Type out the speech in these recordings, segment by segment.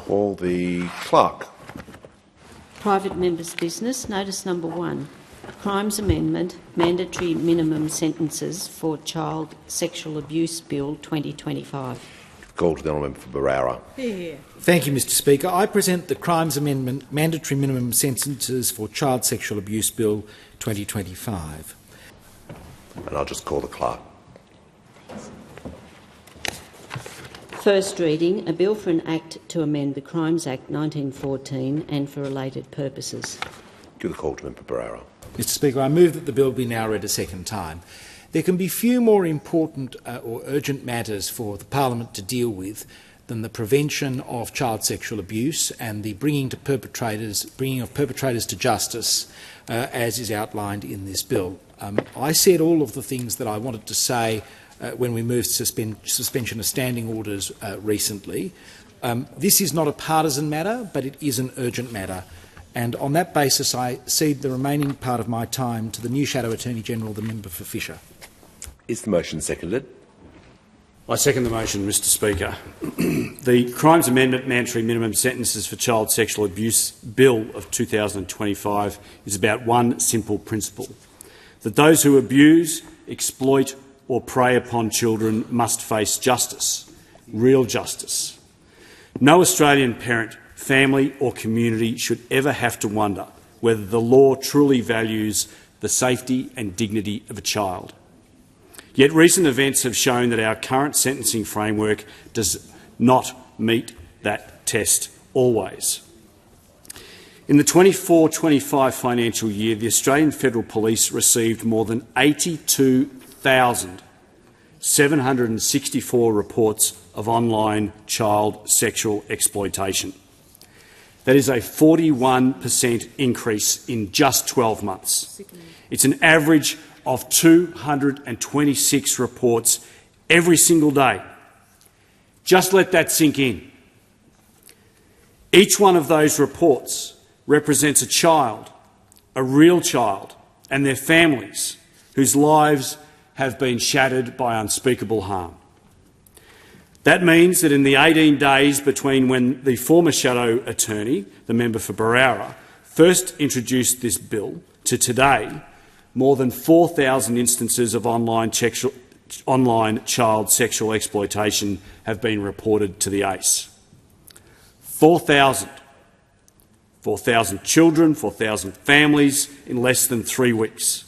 call the clerk. Private members' business. Notice number 1. Crimes Amendment, Mandatory Minimum Sentences for Child Sexual Abuse Bill 2025. Call to the honourable member for Barara. Thank you, Mr Speaker. I present the Crimes Amendment, Mandatory Minimum Sentences for Child Sexual Abuse Bill 2025. And I'll just call the clerk. First reading, a bill for an Act to amend the Crimes Act 1914 and for related purposes. Give the call to member Barara. Mr Speaker, I move that the bill be now read a second time. There can be few more important or urgent matters for the Parliament to deal with than the prevention of child sexual abuse and the bringing of perpetrators to justice, as is outlined in this bill. I said all of the things that I wanted to say when we moved suspension of standing orders recently. This is not a partisan matter, but it is an urgent matter. And on that basis, I cede the remaining part of my time to the new Shadow Attorney-General, the member for Fisher. Is the motion seconded? I second the motion, Mr Speaker. The Crimes Amendment Mandatory Minimum Sentences for Child Sexual Abuse Bill of 2025 is about one simple principle: that those who abuse, exploit or prey upon children must face justice, real justice. No Australian parent, family or community should ever have to wonder whether the law truly values the safety and dignity of a child. Yet recent events have shown that our current sentencing framework does not meet that test always. In the 24-25 financial year, the Australian Federal Police received more than 82,764 reports of online child sexual exploitation. That is a 41% increase in just 12 months. It's an average of 226 reports every single day. Just let that sink in. Each one of those reports represents a child, a real child, and their families whose lives have been shattered by unspeakable harm. That means that in the 18 days between when the former Shadow Attorney, the member for Barara, first introduced this bill to today, more than 4,000 instances of online child sexual exploitation have been reported to the ACE. 4,000. 4,000 children, 4,000 families in less than 3 weeks.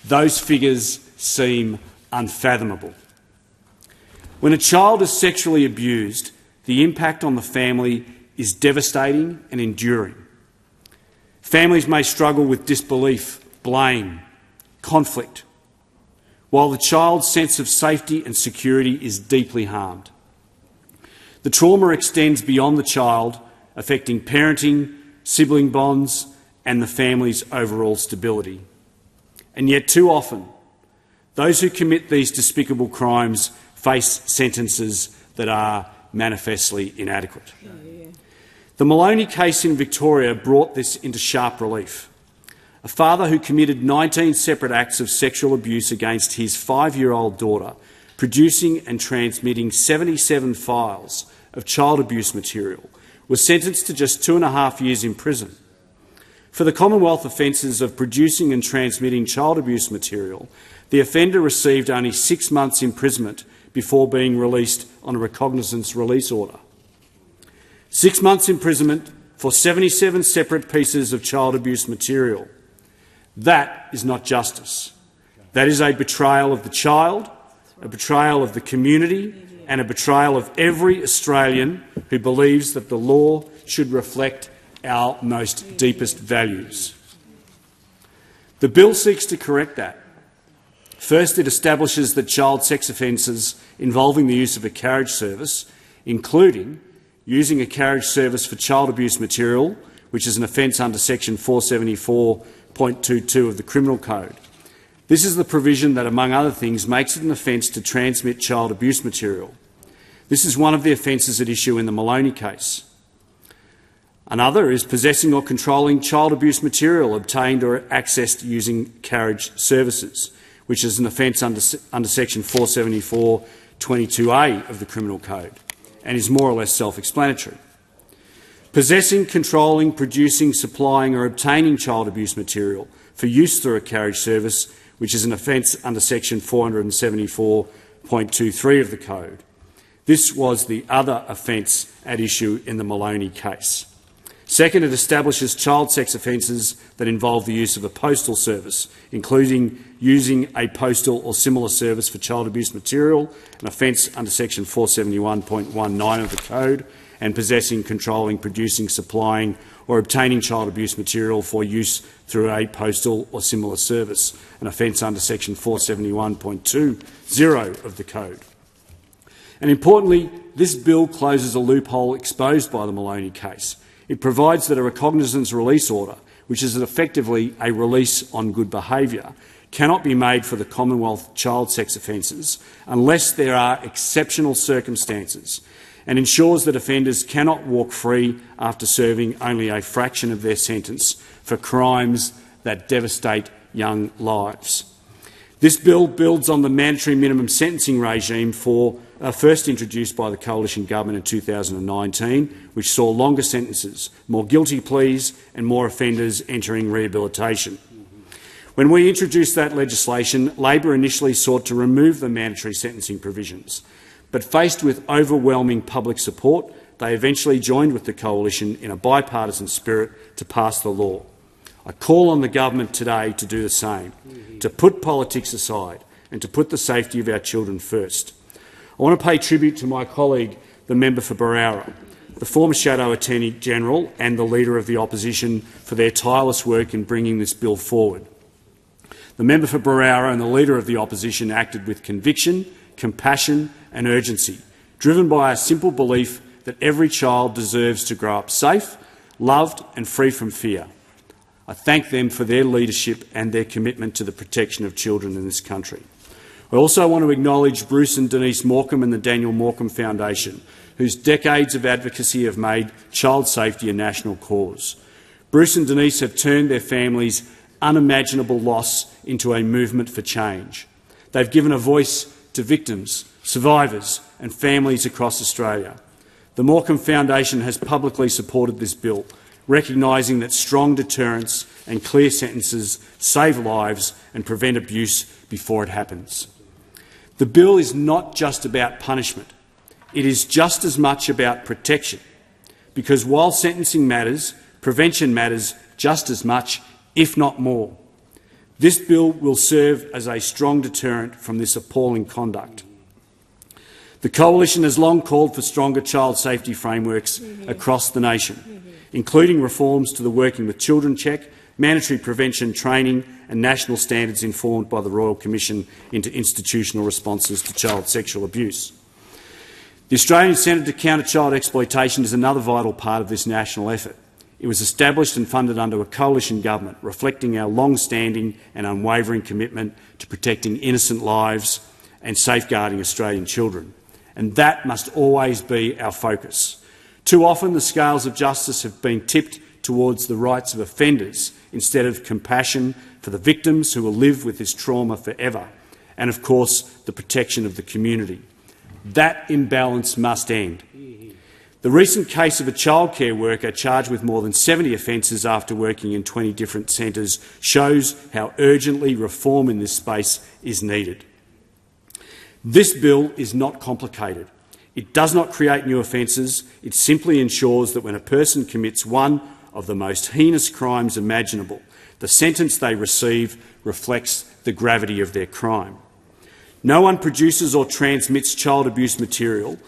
Those figures seem unfathomable. When a child is sexually abused, the impact on the family is devastating and enduring. Families may struggle with disbelief, blame, conflict, while the child's sense of safety and security is deeply harmed. The trauma extends beyond the child, affecting parenting, sibling bonds and the family's overall stability. And yet too often, those who commit these despicable crimes face sentences that are manifestly inadequate. The Maloney case in Victoria brought this into sharp relief. A father who committed 19 separate acts of sexual abuse against his 5-year-old daughter, producing and transmitting 77 files of child abuse material, was sentenced to just 2.5 years in prison. For the Commonwealth offences of producing and transmitting child abuse material, the offender received only 6 months imprisonment before being released on a recognizance release order. 6 months imprisonment for 77 separate pieces of child abuse material. That is not justice. That is a betrayal of the child, a betrayal of the community, and a betrayal of every Australian who believes that the law should reflect our most deepest values. The bill seeks to correct that. First, it establishes that child sex offences involving the use of a carriage service, including using a carriage service for child abuse material, which is an offence under section 474.22 of the Criminal Code. This is the provision that, among other things, makes it an offence to transmit child abuse material. This is one of the offences at issue in the Maloney case. Another is possessing or controlling child abuse material obtained or accessed using carriage services, which is an offence under section 474.22a of the Criminal Code and is more or less self-explanatory. Possessing, controlling, producing, supplying or obtaining child abuse material for use through a carriage service, which is an offence under section 474.23 of the Code. This was the other offence at issue in the Maloney case. Second, it establishes child sex offences that involve the use of a postal service, including using a postal or similar service for child abuse material, an offence under section 471.19 of the Code, and possessing, controlling, producing, supplying or obtaining child abuse material for use through a postal or similar service, an offence under section 471.20 of the Code. And importantly, this bill closes a loophole exposed by the Maloney case. It provides that a recognizance release order, which is effectively a release on good behaviour, cannot be made for the Commonwealth child sex offences unless there are exceptional circumstances, and ensures that offenders cannot walk free after serving only a fraction of their sentence for crimes that devastate young lives. This bill builds on the mandatory minimum sentencing regime first introduced by the Coalition Government in 2019, which saw longer sentences, more guilty pleas and more offenders entering rehabilitation. When we introduced that legislation, Labor initially sought to remove the mandatory sentencing provisions, but faced with overwhelming public support, they eventually joined with the Coalition in a bipartisan spirit to pass the law. I call on the government today to do the same, to put politics aside and to put the safety of our children first. I want to pay tribute to my colleague, the member for Barara, the former Shadow Attorney General and the Leader of the Opposition for their tireless work in bringing this bill forward. The member for Barara and the Leader of the Opposition acted with conviction, compassion and urgency, driven by a simple belief that every child deserves to grow up safe, loved and free from fear. I thank them for their leadership and their commitment to the protection of children in this country. I also want to acknowledge Bruce and Denise Morcombe and the Daniel Morcombe Foundation, whose decades of advocacy have made child safety a national cause. Bruce and Denise have turned their family's unimaginable loss into a movement for change. They've given a voice to victims, survivors and families across Australia. The Morcombe Foundation has publicly supported this bill, recognising that strong deterrence and clear sentences save lives and prevent abuse before it happens. The bill is not just about punishment. It is just as much about protection, because while sentencing matters, prevention matters just as much, if not more. This bill will serve as a strong deterrent from this appalling conduct. The Coalition has long called for stronger child safety frameworks across the nation, including reforms to the Working with Children check, mandatory prevention training and national standards informed by the Royal Commission into institutional responses to child sexual abuse. The Australian Centre to Counter Child Exploitation is another vital part of this national effort. It was established and funded under a coalition government, reflecting our long-standing and unwavering commitment to protecting innocent lives and safeguarding Australian children. And that must always be our focus. Too often the scales of justice have been tipped towards the rights of offenders instead of compassion for the victims who will live with this trauma forever, and of course the protection of the community. That imbalance must end. The recent case of a childcare worker charged with more than 70 offences after working in 20 different centres shows how urgently reform in this space is needed. This bill is not complicated. It does not create new offences. It simply ensures that when a person commits one of the most heinous crimes imaginable, the sentence they receive reflects the gravity of their crime. No one produces or transmits child abuse material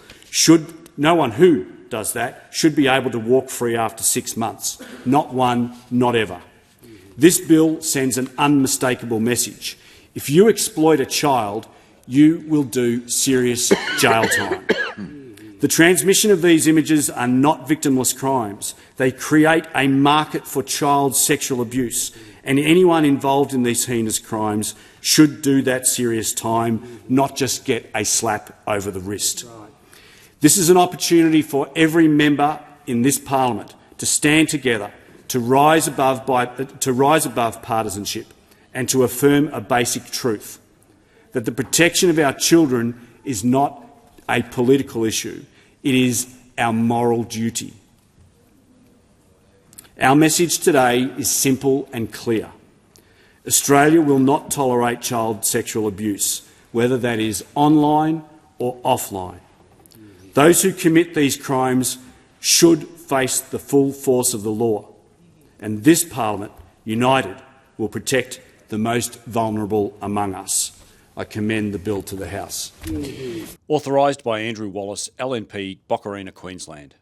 no one who does that should be able to walk free after 6 months. Not one, not ever. This bill sends an unmistakable message. If you exploit a child, you will do serious jail time. The transmission of these images are not victimless crimes. They create a market for child sexual abuse, and anyone involved in these heinous crimes should do that serious time, not just get a slap over the wrist. This is an opportunity for every member in this parliament to stand together, to rise above partisanship and to affirm a basic truth, that the protection of our children is not a political issue. It is our moral duty. Our message today is simple and clear. Australia will not tolerate child sexual abuse, whether that is online or offline. Those who commit these crimes should face the full force of the law, and this Parliament, united, will protect the most vulnerable among us. I commend the bill to the House. Authorised by Andrew Wallace, LNP, Boccarina, Queensland.